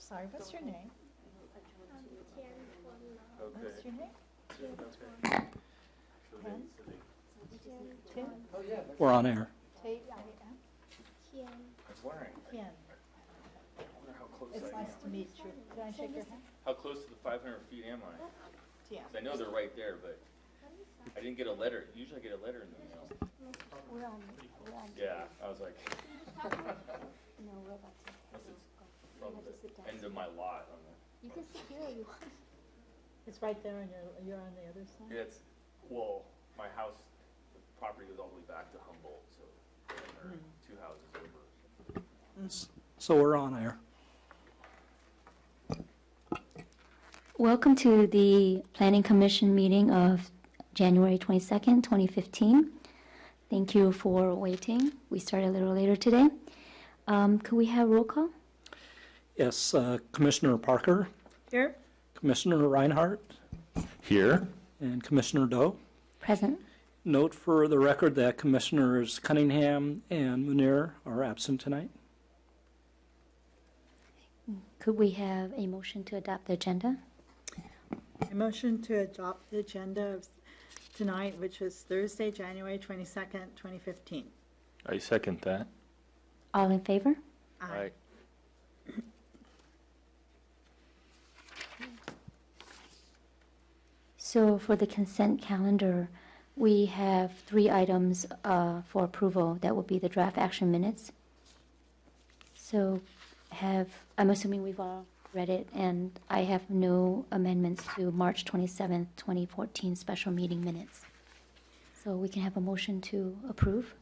Sorry, what's your name? What's your name? Pen? Tim? We're on air. Tate? I was wondering. Ken. I wonder how close It's I nice am. to meet you. Can I shake your hand? How close to the 500 feet am I? Yeah. 'Cause I know they're right there, but I didn't get a letter. Usually I get a letter in the mail. We're on. Yeah, I was like, No, we're about to. unless it's You from have to sit the down. end of my lot on the. You can sit here if you want. It's right there and you're on the other side? Yeah, it's, well, my house, the property goes all the way back to Humboldt, so there are 2 houses over. So we're on air. Welcome to the Planning Commission meeting of January 22nd, 2015. Thank you for waiting. We started a little later today. Could we have roll call? Yes, Commissioner Parker, Here? Commissioner Reinhardt, Here? and Commissioner Doe. Present. Note for the record that Commissioners Cunningham and Munir are absent tonight. Could we have a motion to adopt the agenda? A motion to adopt the agenda of tonight, which is Thursday, January 22nd, 2015. I second that. All in favor? Aye. So for the consent calendar, we have 3 items for approval. That will be the draft action minutes. So I'm assuming we've all read it, and I have no amendments to March 27th, 2014 special meeting minutes. So we can have a motion to approve.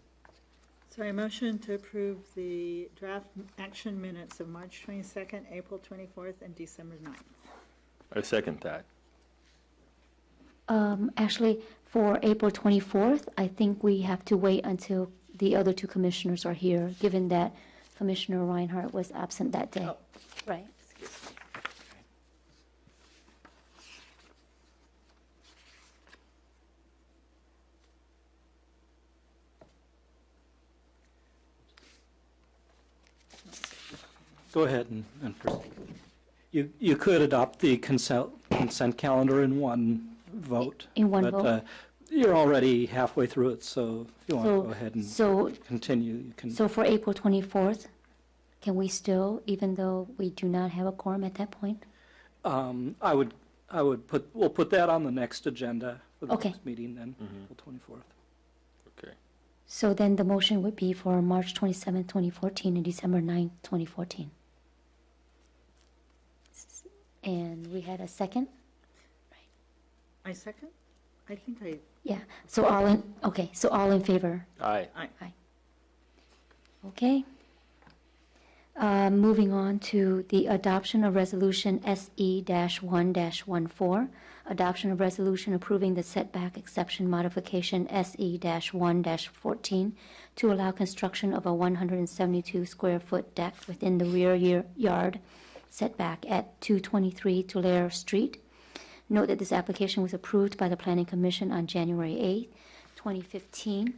So a motion to approve the draft action minutes of March 22nd, April 24th, and December 9th. I second that. Actually, for April 24th, I think we have to wait until the other 2 commissioners are here, given that Commissioner Reinhardt was absent that day. Oh. Right. Go ahead and proceed. You could adopt the consent calendar in one vote. In one but, vote? You're already halfway through it, so if you want to So- go ahead and So, continue, you can. so for April 24th, can we still, even though we do not have a quorum at that point? We'll put that on the next agenda for the Okay. next meeting then, April 24th. Okay. So then the motion would be for March 27th, 2014 and December 9th, 2014. And we had a second? I second? I think I, Yeah, so all in favor? Aye. Okay. Moving on to the adoption of resolution SE-1-14, adoption of resolution approving the setback exception modification SE-1-14 to allow construction of a 172 square foot deck within the rear yard setback at 223 Tulare Street. Note that this application was approved by the Planning Commission on January 8, 2015.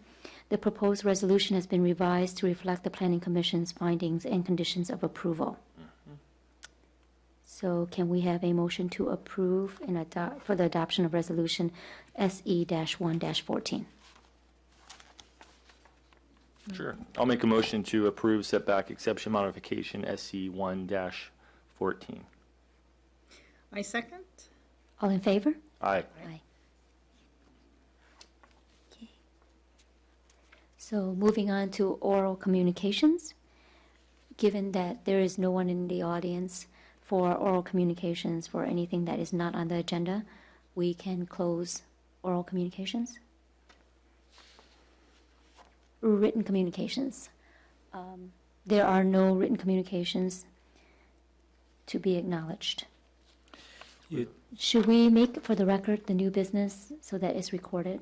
The proposed resolution has been revised to reflect the Planning Commission's findings and conditions of approval. So can we have a motion to approve and adopt for the adoption of resolution SE-1-14? Sure. I'll make a motion to approve setback exception modification SC1-14. I second? All in favor? Aye. Aye. Okay. So moving on to oral communications. Given that there is no one in the audience for oral communications for anything that is not on the agenda, we can close oral communications. Written communications. There are no written communications to be acknowledged. You- Should we make, for the record, the new business so that it's recorded?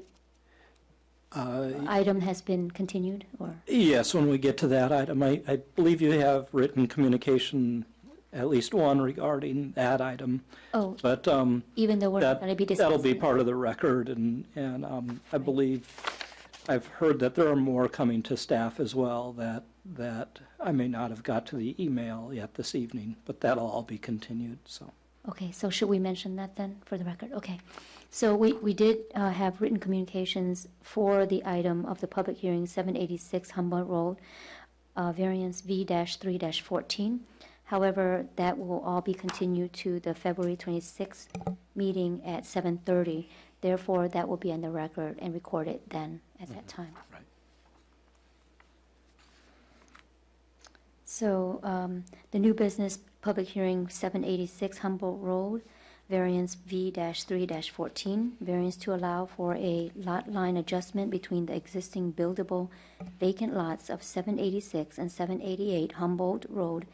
Item has been continued, or? Yes, when we get to that item, I believe you have written communication, at least one regarding that item. Oh, But even though we're not going to be discussing? that'll be part of the record, and I believe, I've heard that there are more coming to staff as well that that I may not have got to the email yet this evening, but that'll all be continued, so. Okay, so should we mention that then for the record? Okay. So we did have written communications for the item of the public hearing, 786 Humboldt Road, variance V-3-14. However, that will all be continued to the February 26th meeting at 7:30. Therefore, that will be on the record and recorded then at that time. Right. So the new business public hearing, 786 Humboldt Road, variance V-3-14, variance to allow for a lot line adjustment between the existing buildable vacant lots of 786 and 788 Humboldt Road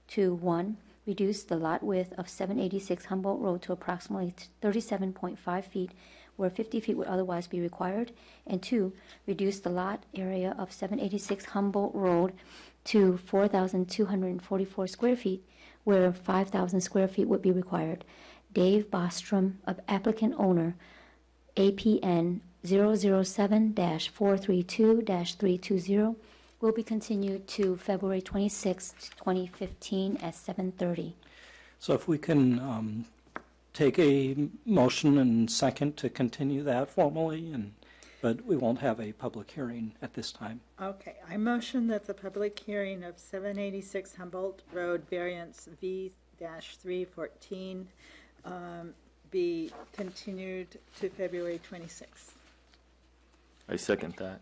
to 1, reduce the lot width of 786 Humboldt Road to approximately 37.5 feet where 50 feet would otherwise be required, and 2, reduce the lot area of 786 Humboldt Road to 4,244 square feet where 5,000 square feet would be required. Dave Bostrom, applicant owner, APN 007-432-320, will be continued to February 26, 2015 at 7:30. So if we can take a motion and second to continue that formally, but we won't have a public hearing at this time. Okay, I motion that the public hearing of 786 Humboldt Road variance V-314 be continued to February 26th. I second that.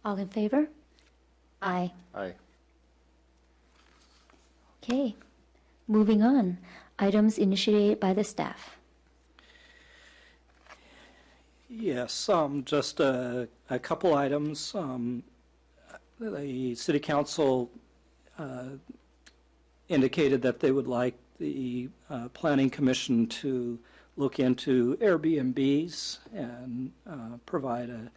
All in favor? Aye. Aye. Okay, moving on. Items initiated by the staff. Yes, just a couple items. The city council indicated that they would like the planning commission to look into Airbnbs and provide a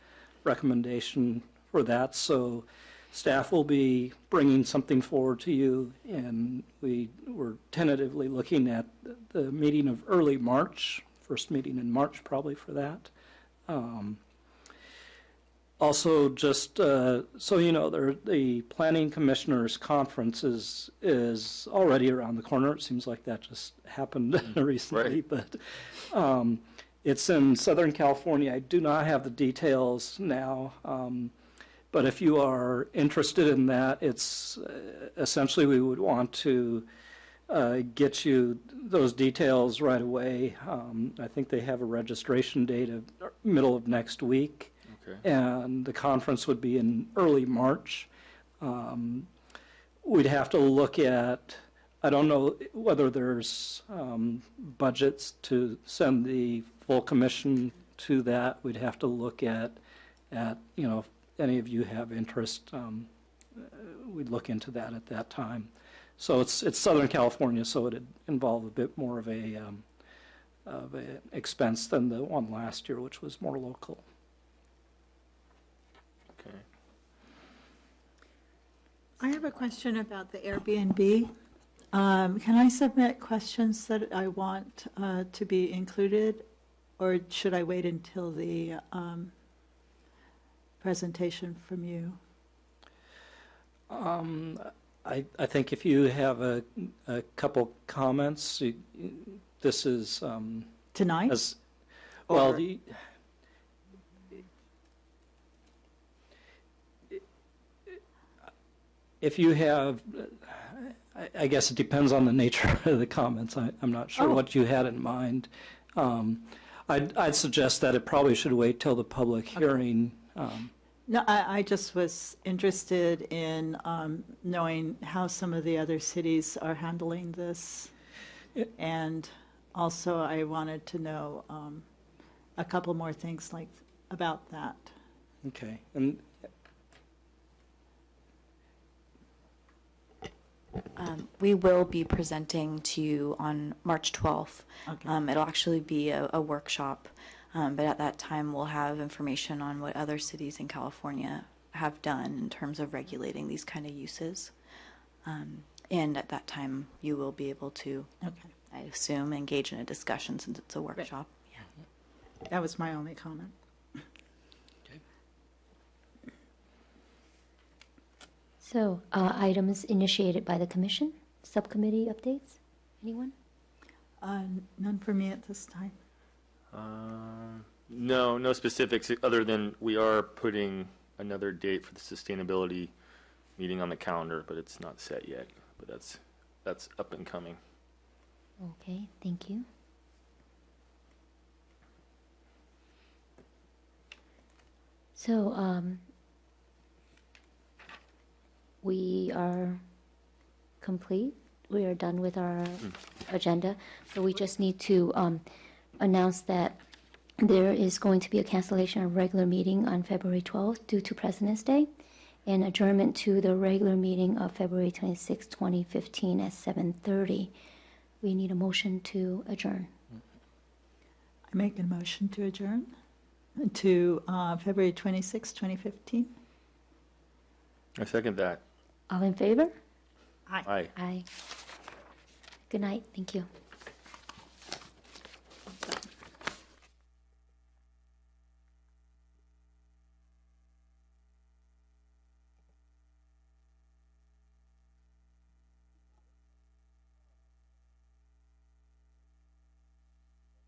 recommendation for that. So staff will be bringing something forward to you, and we were tentatively looking at the meeting of early March, first meeting in March probably for that. Also, just so you know, the Planning Commissioners Conference is already around the corner. It seems like that just happened recently, Right. but it's in Southern California. I do not have the details now, but if you are interested in that, it's essentially we would want to get you those details right away. I think they have a registration date of middle of next week. Okay. And the conference would be in early March. We'd have to look at, I don't know whether there's budgets to send the full commission to that. We'd have to look at you know, if any of you have interest, we'd look into that at that time. So it's Southern California, so it'd involve a bit more of a expense than the one last year, which was more local. Okay. I have a question about the Airbnb. Can I submit questions that I want to be included, or should I wait until the presentation from you? I think if you have a couple comments, this is Tonight? as well. Or- If you have, I guess it depends on the nature of the comments. I'm not sure Oh. what you had in mind. I'd suggest that it probably should wait till the public hearing. No, I just was interested in knowing how some of the other cities are handling this. Yeah. And also, I wanted to know a couple more things like about that. Okay, and We will be presenting to you on March 12th. Okay. It'll actually be a workshop, but at that time, we'll have information on what other cities in California have done in terms of regulating these kind of uses. And at that time, you will be able to, Okay, I assume, engage in a discussion since it's a workshop. that was my only comment. So, items initiated by the commission, subcommittee updates? Anyone? None for me at this time. No, no specifics other than we are putting another date for the sustainability meeting on the calendar, but it's not set yet. But that's up and coming. Okay, thank you. So, we are complete. We are done with our agenda. So we just need to announce that there is going to be a cancellation of regular meeting on February 12th due to President's Day, and adjournment to the regular meeting of February 26, 2015 at 7:30. We need a motion to adjourn. I make a motion to adjourn to February 26, 2015. I second that. All in favor? Aye. Aye. Good night. Thank you.